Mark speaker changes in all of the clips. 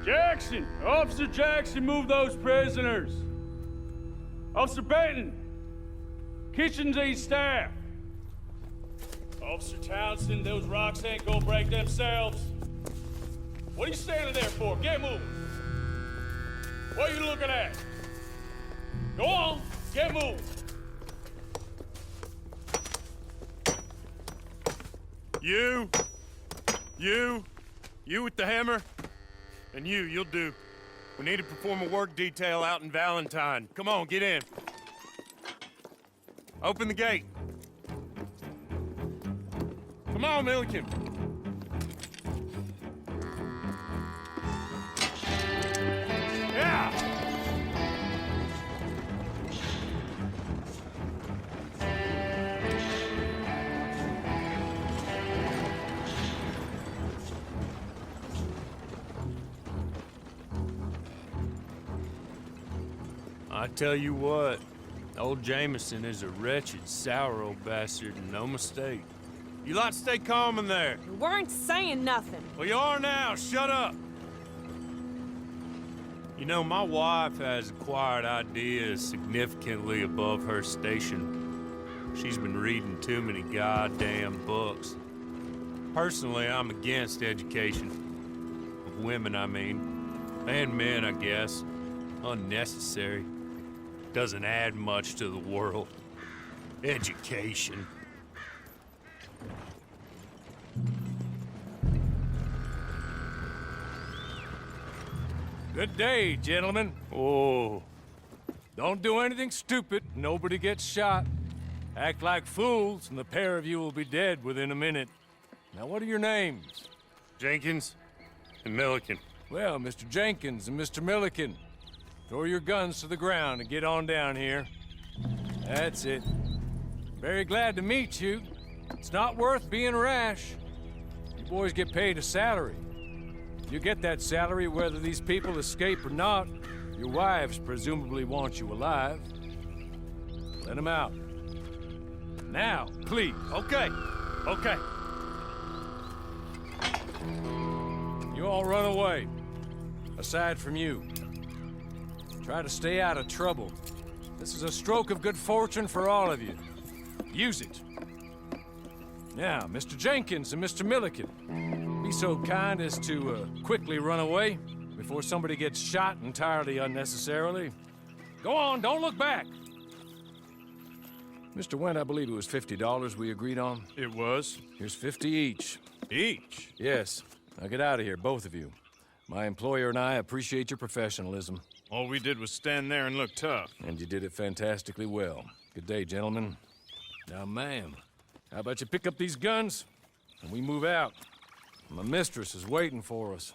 Speaker 1: Jackson! Officer Jackson, move those prisoners! Officer Benton! Kitchens aid staff! Officer Townsend, those rocks ain't gonna break themselves. What are you standing there for? Get moving! What are you looking at? Go on, get moving!
Speaker 2: You with the hammer? And you'll do. We need to perform a work detail out in Valentine. Come on, get in. Open the gate. Come on, Milliken. Yeah!
Speaker 3: I tell you what, old Jameson is a wretched, sour old bastard, and no mistake.
Speaker 2: You lot stay calm in there.
Speaker 4: We weren't saying nothing.
Speaker 2: Well, you are now. Shut up.
Speaker 3: You know, my wife has acquired ideas significantly above her station. She's been reading too many goddamn books. Personally, I'm against education. Of women, I mean. And men, I guess. Unnecessary. Doesn't add much to the world. Education.
Speaker 5: Good day, gentlemen.
Speaker 3: Oh.
Speaker 5: Don't do anything stupid. Nobody gets shot. Act like fools, and the pair of you will be dead within a minute. Now, what are your names?
Speaker 2: Jenkins and Milliken.
Speaker 5: Well, Mr. Jenkins and Mr. Milliken, throw your guns to the ground and get on down here. That's it. Very glad to meet you. It's not worth being rash. You boys get paid a salary. You get that salary whether these people escape or not. Your wives presumably want you alive. Let them out. Now, please.
Speaker 2: Okay.
Speaker 5: You all run away. Aside from you. Try to stay out of trouble. This is a stroke of good fortune for all of you. Use it. Now, Mr. Jenkins and Mr. Milliken, be so kind as to quickly run away before somebody gets shot entirely unnecessarily. Go on, don't look back. Mr. Wendt, I believe it was $50 we agreed on.
Speaker 2: It was.
Speaker 5: Here's 50 each.
Speaker 2: Each?
Speaker 5: Yes. Now get out of here, both of you. My employer and I appreciate your professionalism.
Speaker 2: All we did was stand there and look tough.
Speaker 5: And you did it fantastically well. Good day, gentlemen. Now, ma'am, how about you pick up these guns and we move out? My mistress is waiting for us.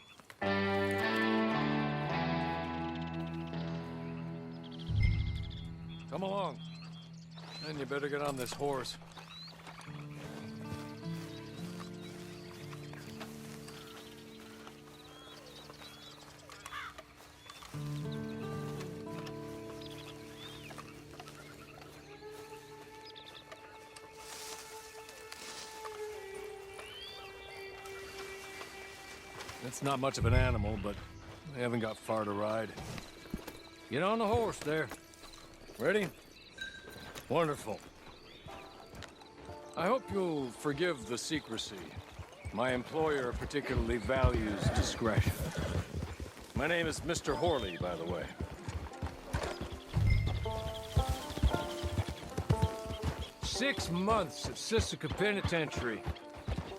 Speaker 5: Come along. And you better get on this horse. It's not much of an animal, but they haven't got far to ride. Get on the horse there. Ready? Wonderful. I hope you'll forgive the secrecy. My employer particularly values discretion. My name is Mr. Horley, by the way. "6 months at Sisika Penitentiary.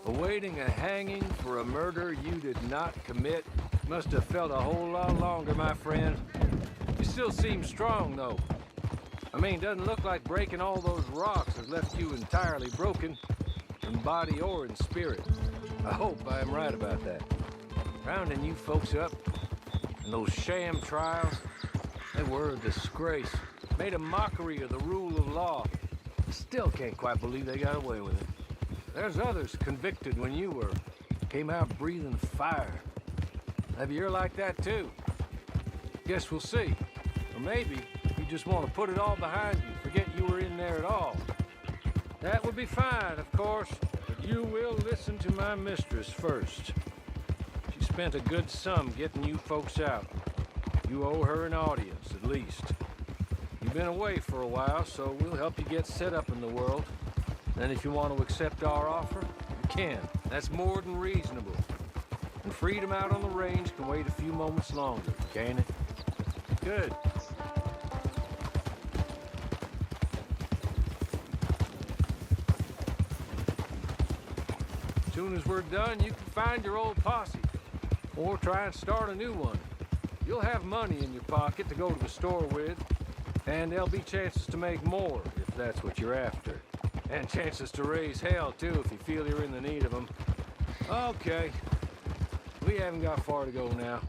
Speaker 5: Awaiting a hanging for a murder you did not commit. Must have felt a whole lot longer, my friend. You still seem strong, though. I mean, doesn't look like breaking all those rocks has left you entirely broken, in body or in spirit. I hope I am right about that. Rounding you folks up, and those sham trials, they were a disgrace. Made a mockery of the rule of law. Still can't quite believe they got away with it. There's others convicted when you were. Came out breathing fire. Maybe you're like that too. Guess we'll see. Or maybe you just want to put it all behind you, forget you were in there at all. That would be fine, of course, but you will listen to my mistress first. She's spent a good sum getting you folks out. You owe her an audience, at least. You've been away for a while, so we'll help you get set up in the world. And if you want to accept our offer, you can. That's more than reasonable. And freedom out on the range can wait a few moments longer, can't it? Good. As soon as we're done, you can find your old posse. Or try and start a new one. You'll have money in your pocket to go to the store with. And there'll be chances to make more, if that's what you're after. And chances to raise hell, too, if you feel you're in the need of them. Okay. We haven't got far to go now.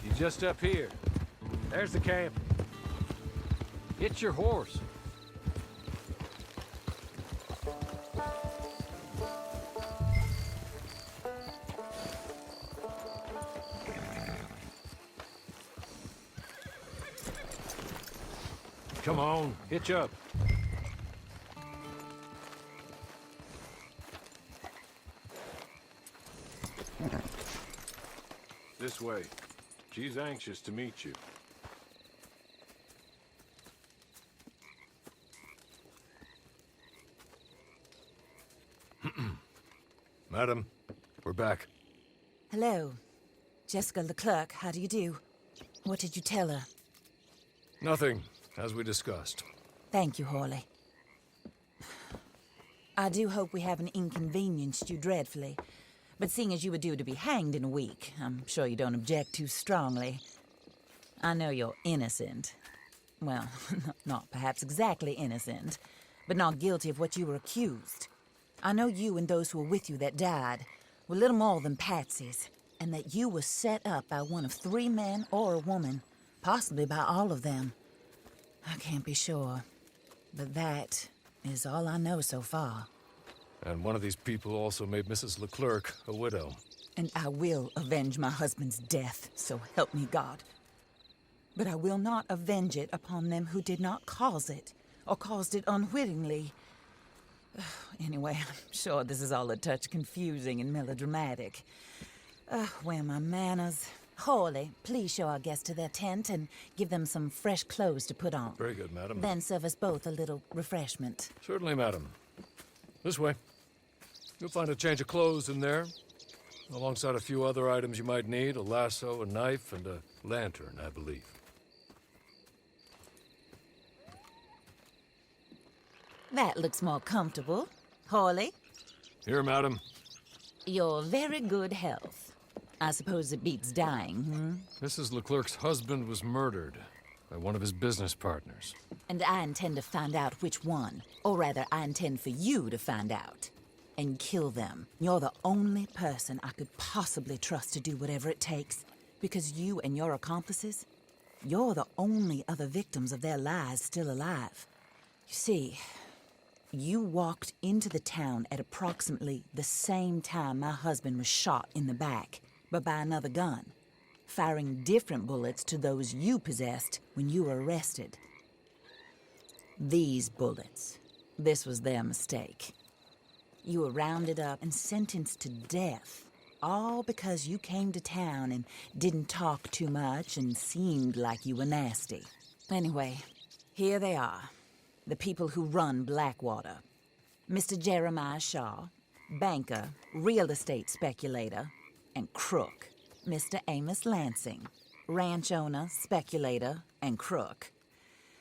Speaker 5: You're just up here. There's the camp. Get your horse. Come on, hitch up. This way. She's anxious to meet you. Madam, we're back.
Speaker 4: Hello. Jessica Leclerc, how do you do? What did you tell her?
Speaker 5: Nothing, as we discussed.
Speaker 4: Thank you, Hawley. I do hope we haven't inconvenienced you dreadfully. But seeing as you were due to be hanged in a week, I'm sure you don't object too strongly. I know you're innocent. Well, not perhaps exactly innocent, but not guilty of what you were accused. I know you and those who were with you that died were little more than patsies, and that you were set up by one of 3 men or a woman, possibly by all of them. I can't be sure, but that is all I know so far.
Speaker 5: And one of these people also made Mrs. Leclerc a widow.
Speaker 4: And I will avenge my husband's death, so help me God. But I will not avenge it upon them who did not cause it, or caused it unwittingly. Anyway, I'm sure this is all a touch confusing and melodramatic. Where are my manners? Hawley, please show our guests to their tent and give them some fresh clothes to put on.
Speaker 5: Very good, madam.
Speaker 4: Then serve us both a little refreshment.
Speaker 5: Certainly, madam. This way. You'll find a change of clothes in there, alongside a few other items you might need, a lasso, a knife, and a lantern, I believe.
Speaker 4: That looks more comfortable. Hawley?
Speaker 5: Here, madam.
Speaker 4: Your very good health. I suppose it beats dying, hmm?
Speaker 5: Mrs. Leclerc's husband was murdered by one of his business partners.
Speaker 4: And I intend to find out which one. Or rather, I intend for you to find out. And kill them. You're the only person I could possibly trust to do whatever it takes. Because you and your accomplices, you're the only other victims of their lies still alive. You see, you walked into the town at approximately the same time my husband was shot in the back, but by another gun, firing different bullets to those you possessed when you were arrested. These bullets, this was their mistake. You were rounded up and sentenced to death, all because you came to town and didn't talk too much and seemed like you were nasty. Anyway, here they are. The people who run Blackwater. Mr. Jeremiah Shaw, banker, real estate speculator, and crook. Mr. Amos Lansing, ranch owner, speculator, and crook.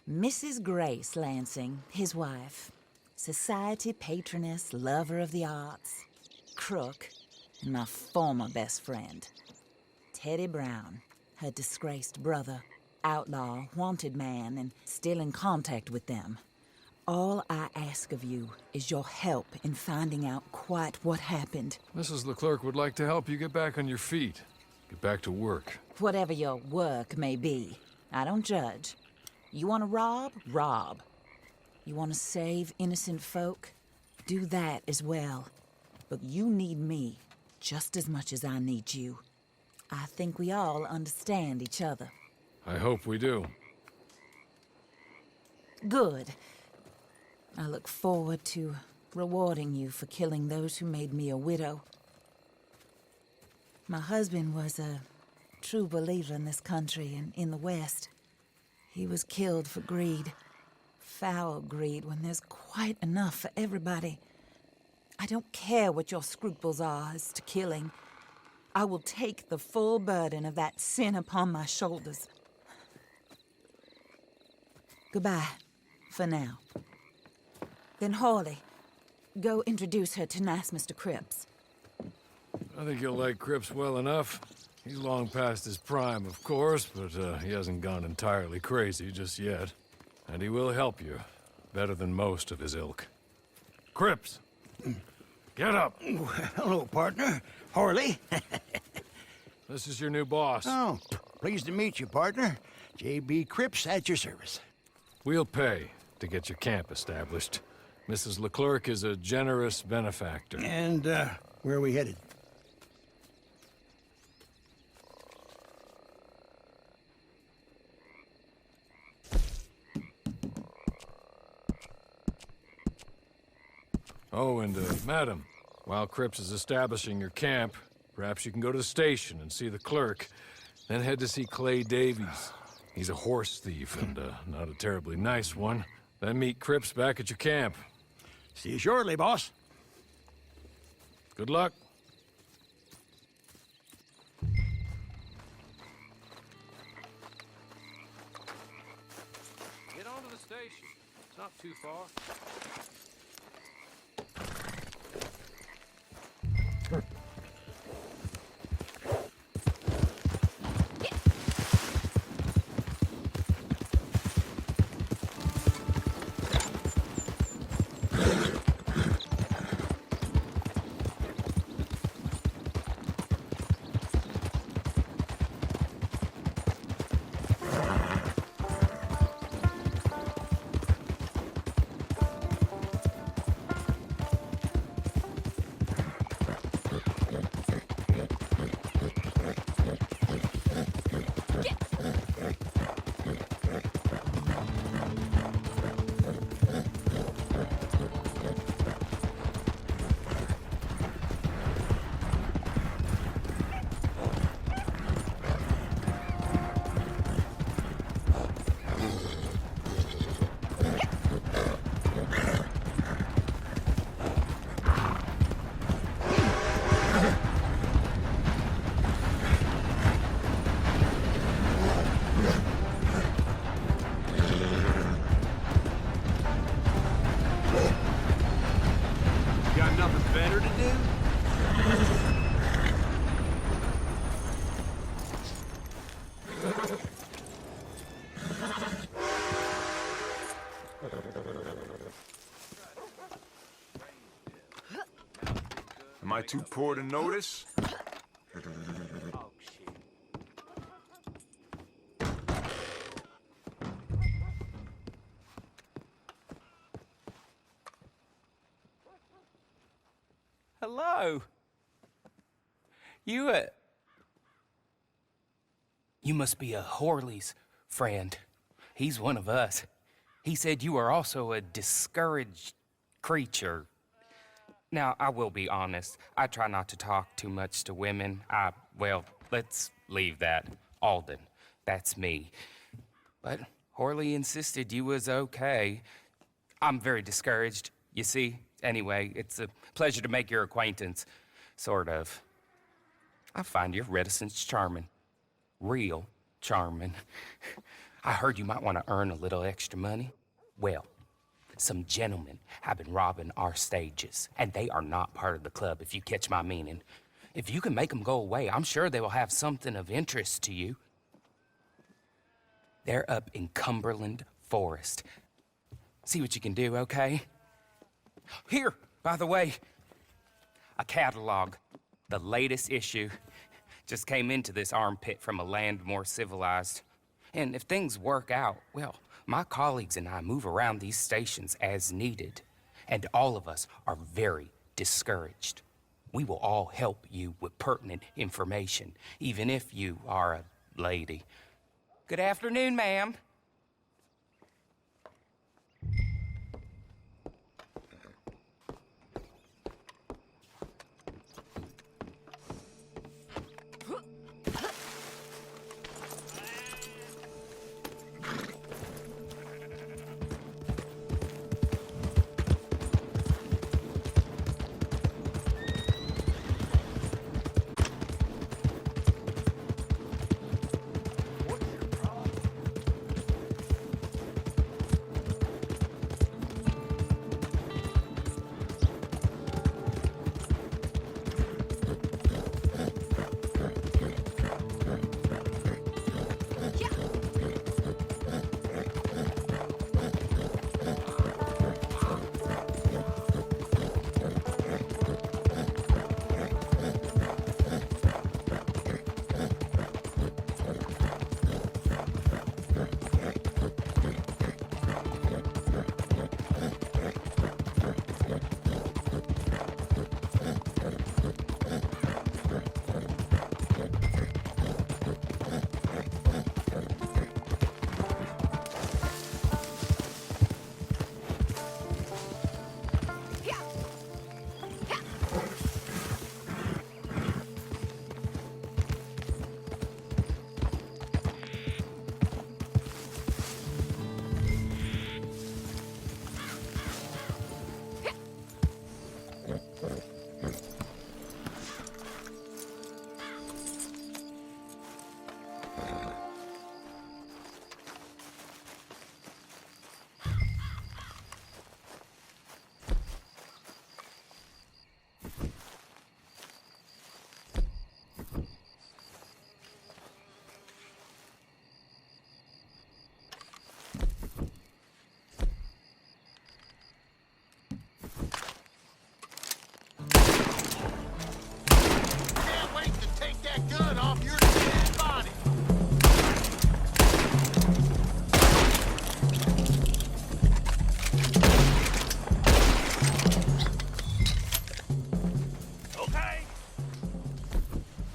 Speaker 4: Mrs. Grace Lansing, his wife, society patroness, lover of the arts, crook, and my former best friend. Teddy Brown, her disgraced brother, outlaw, wanted man, and still in contact with them. All I ask of you is your help in finding out quite what happened.
Speaker 5: Mrs. Leclerc would like to help you get back on your feet. Get back to work.
Speaker 4: Whatever your work may be, I don't judge. You want to rob? Rob. You want to save innocent folk? Do that as well. But you need me just as much as I need you. I think we all understand each other.
Speaker 5: I hope we do.
Speaker 4: Good. I look forward to rewarding you for killing those who made me a widow. My husband was a true believer in this country and in the West. He was killed for greed. Foul greed when there's quite enough for everybody. I don't care what your scruples are as to killing. I will take the full burden of that sin upon my shoulders. Goodbye, for now. Then Hawley, go introduce her to nice Mr. Cripps.
Speaker 5: I think you'll like Cripps well enough. He's long past his prime, of course, but he hasn't gone entirely crazy just yet. And he will help you, better than most of his ilk. Cripps! Get up!
Speaker 6: Hello, partner. Harley.
Speaker 5: This is your new boss.
Speaker 6: Oh, pleased to meet you, partner. J.B. Cripps at your service.
Speaker 5: We'll pay to get your camp established. Mrs. Leclerc is a generous benefactor.
Speaker 6: And, where are we headed?
Speaker 5: Oh, and, madam, while Cripps is establishing your camp, perhaps you can go to the station and see the clerk, then head to see Clay Davies. He's a horse thief and, not a terribly nice one. Then meet Cripps back at your camp.
Speaker 6: See you shortly, boss.
Speaker 5: Good luck. Get on to the station. It's not too far.
Speaker 2: Got nothing better to do?
Speaker 7: Am I too poor to notice?
Speaker 8: Hello. You must be a Horley's friend. He's one of us. He said you are also a discouraged creature. Now, I will be honest. I try not to talk too much to women. Well, let's leave that. Alden, that's me. But Horley insisted you was okay. I'm very discouraged, you see. Anyway, it's a pleasure to make your acquaintance. Sort of. I find your reticence charming. Real charming. I heard you might want to earn a little extra money. Well, some gentlemen have been robbing our stages, and they are not part of the club, if you catch my meaning. If you can make them go away, I'm sure they will have something of interest to you. They're up in Cumberland Forest. See what you can do, okay? Here, by the way, a catalog. The latest issue just came into this armpit from a land more civilized. And if things work out, well, my colleagues and I move around these stations as needed. And all of us are very discouraged. We will all help you with pertinent information, even if you are a lady. Good afternoon, ma'am.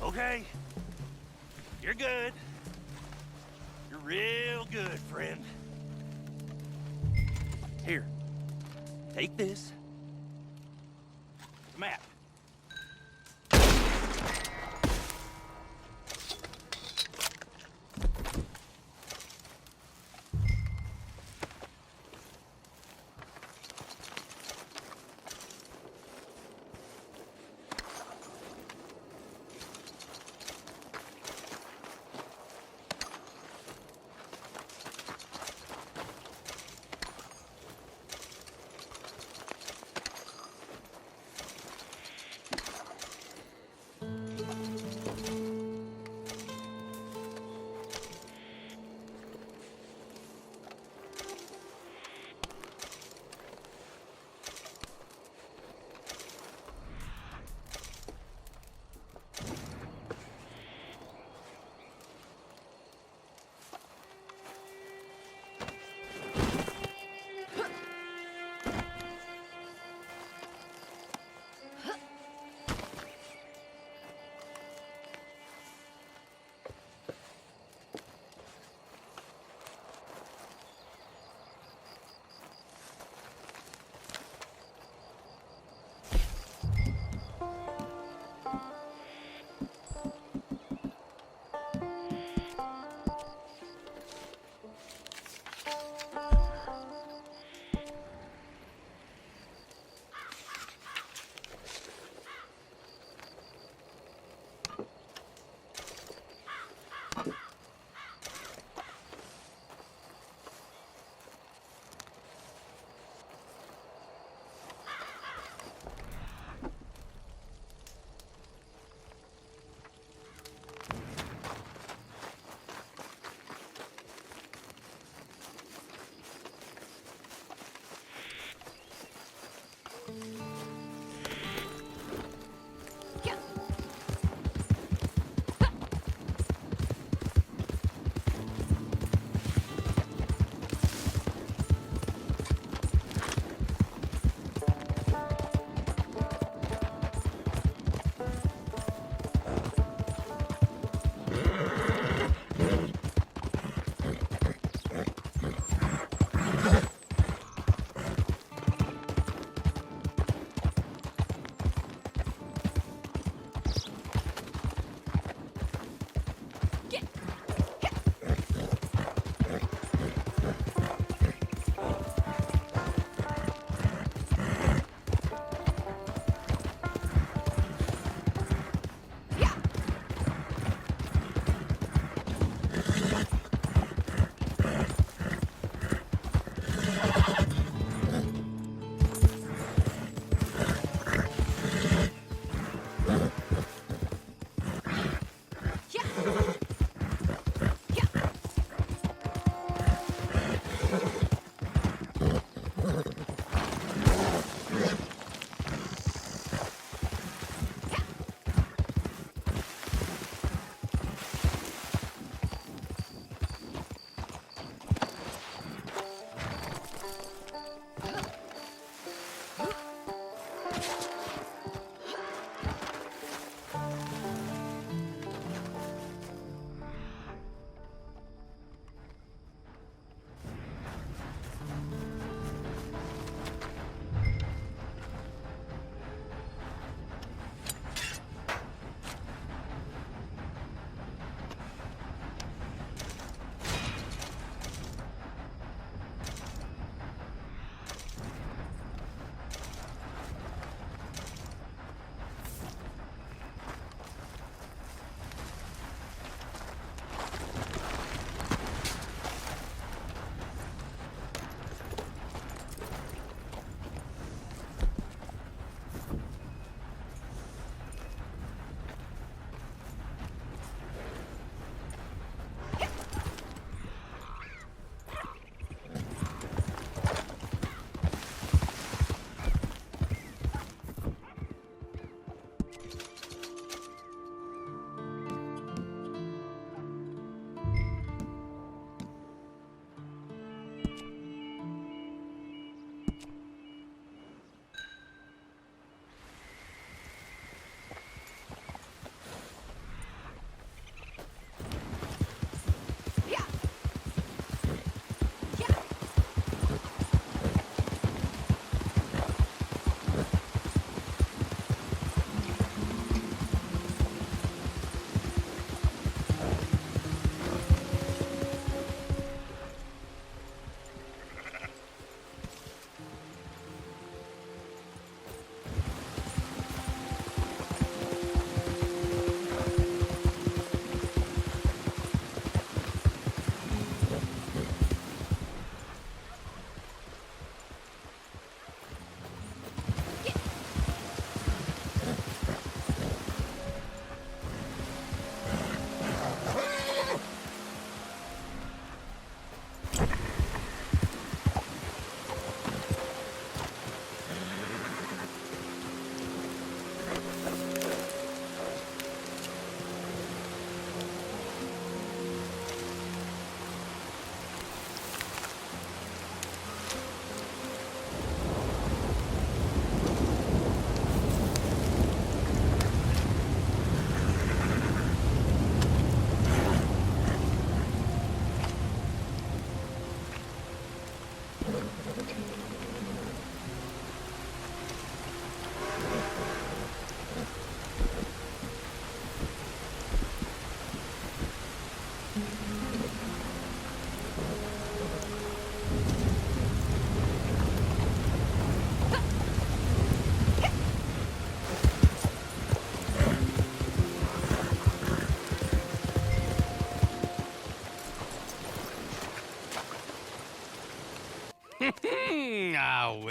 Speaker 2: Okay. You're good. You're real good, friend. Here. Take this. The map.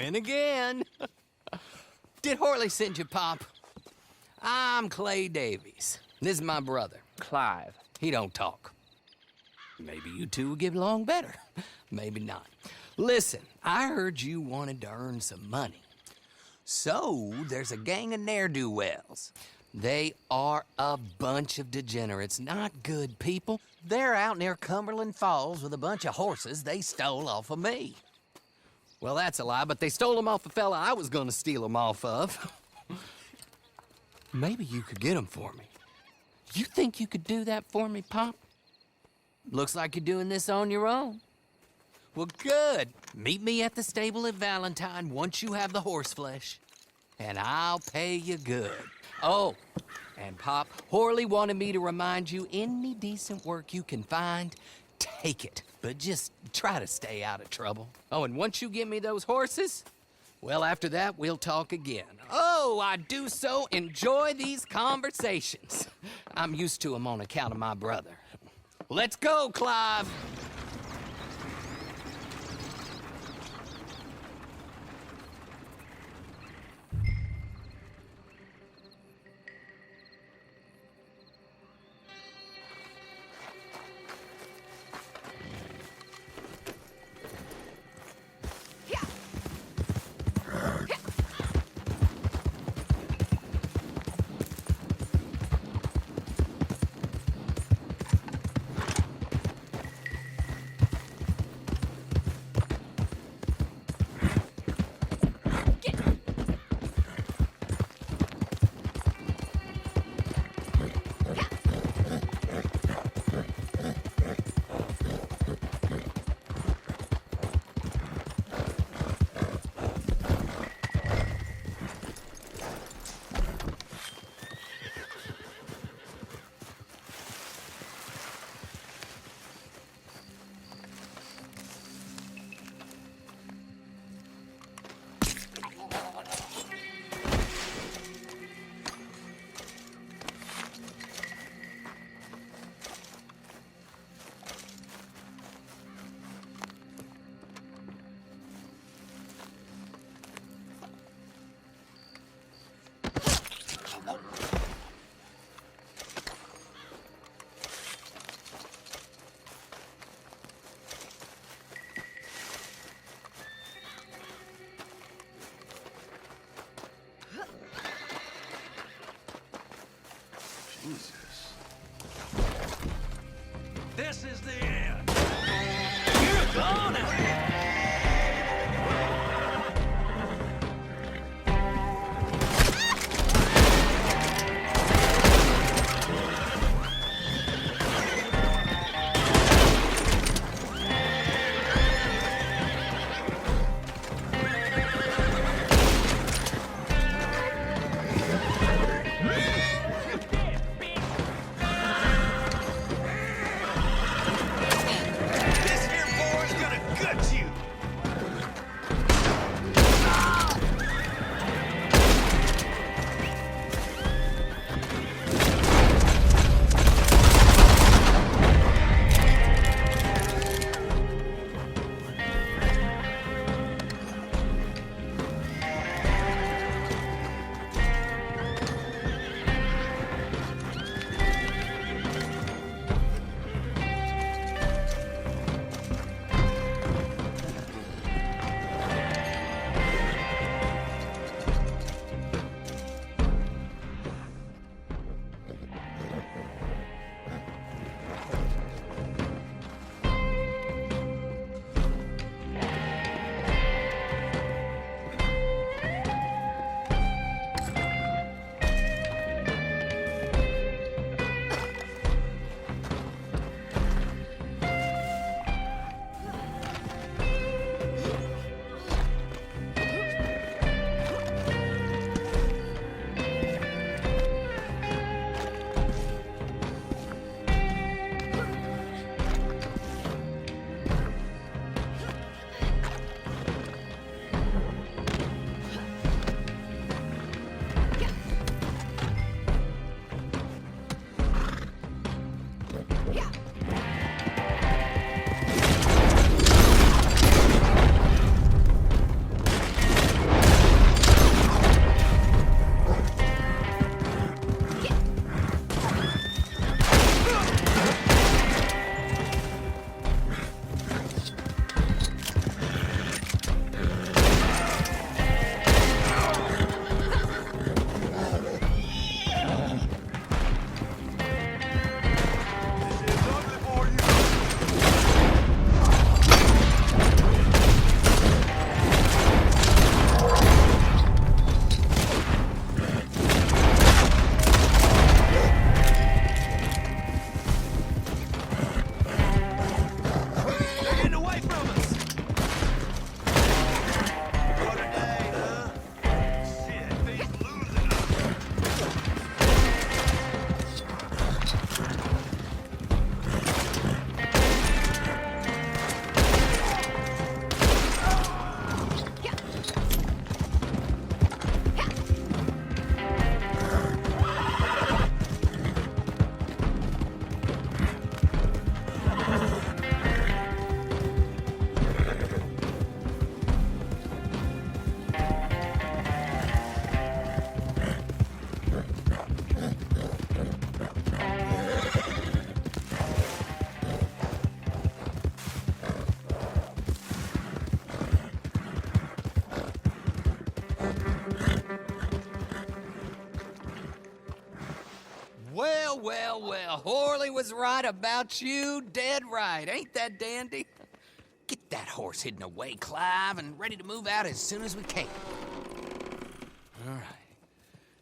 Speaker 9: And again. Did Horley send you, Pop? I'm Clay Davies. This is my brother, Clive. He don't talk. Maybe you two will get along better. Maybe not. Listen, I heard you wanted to earn some money. So, there's a gang of ne'er-do-wells. They are a bunch of degenerates, not good people. They're out near Cumberland Falls with a bunch of horses they stole off of me. Well, that's a lie, but they stole them off the fella I was gonna steal them off of. Maybe you could get them for me. You think you could do that for me, Pop? Looks like you're doing this on your own. Well, good. Meet me at the stable at Valentine once you have the horse flesh, and I'll pay you good. Oh, and Pop, Horley wanted me to remind you, any decent work you can find, take it. But just try to stay out of trouble. Oh, and once you give me those horses, well, after that, we'll talk again. Oh, I do so enjoy these conversations. I'm used to them on account of my brother. Let's go, Clive.
Speaker 1: Jesus. This is the end. You're gonna.
Speaker 9: Well, well, well. Horley was right about you. Dead right. Ain't that dandy? Get that horse hidden away, Clive, and ready to move out as soon as we can. All right.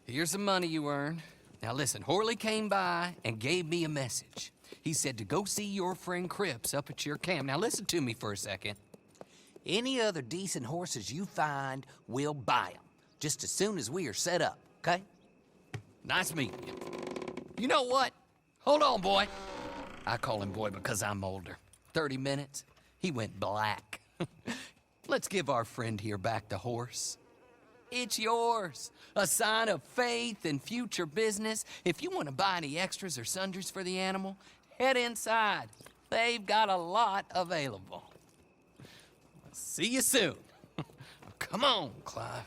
Speaker 9: Here's the money you earned. Now listen, Horley came by and gave me a message. He said to go see your friend Cripps up at your camp. Now listen to me for a second. Any other decent horses you find, we'll buy them. Just as soon as we are set up, okay? Nice meeting you. You know what? Hold on, boy. I call him boy because I'm older. 30 minutes, he went black. Let's give our friend here back the horse. It's yours. A sign of faith and future business. If you want to buy any extras or sundries for the animal, head inside. They've got a lot available. See you soon. Come on, Clive.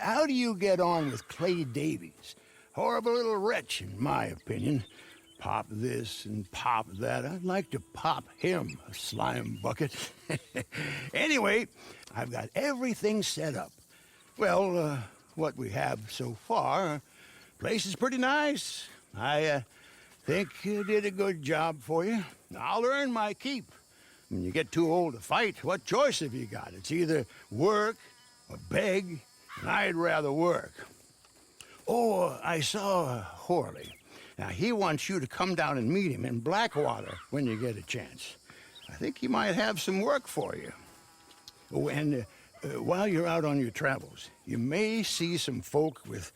Speaker 6: How do you get on with Clay Davies? Horrible little wretch, in my opinion. Pop this and pop that. I'd like to pop him, a slime bucket. Anyway, I've got everything set up. Well, what we have so far, place is pretty nice. I think you did a good job for you. I'll earn my keep. When you get too old to fight, what choice have you got? It's either work or beg, and I'd rather work. Oh, I saw Horley. Now, he wants you to come down and meet him in Blackwater when you get a chance. I think he might have some work for you. Oh, and while you're out on your travels, you may see some folk with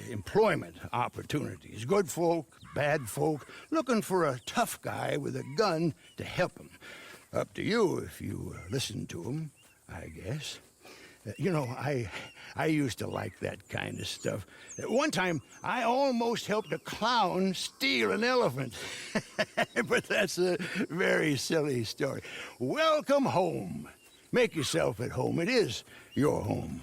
Speaker 6: employment opportunities. Good folk, bad folk, looking for a tough guy with a gun to help them. Up to you if you listen to them, I guess. You know, I used to like that kind of stuff. One time, I almost helped a clown steal an elephant. But that's a very silly story. Welcome home. Make yourself at home. It is your home.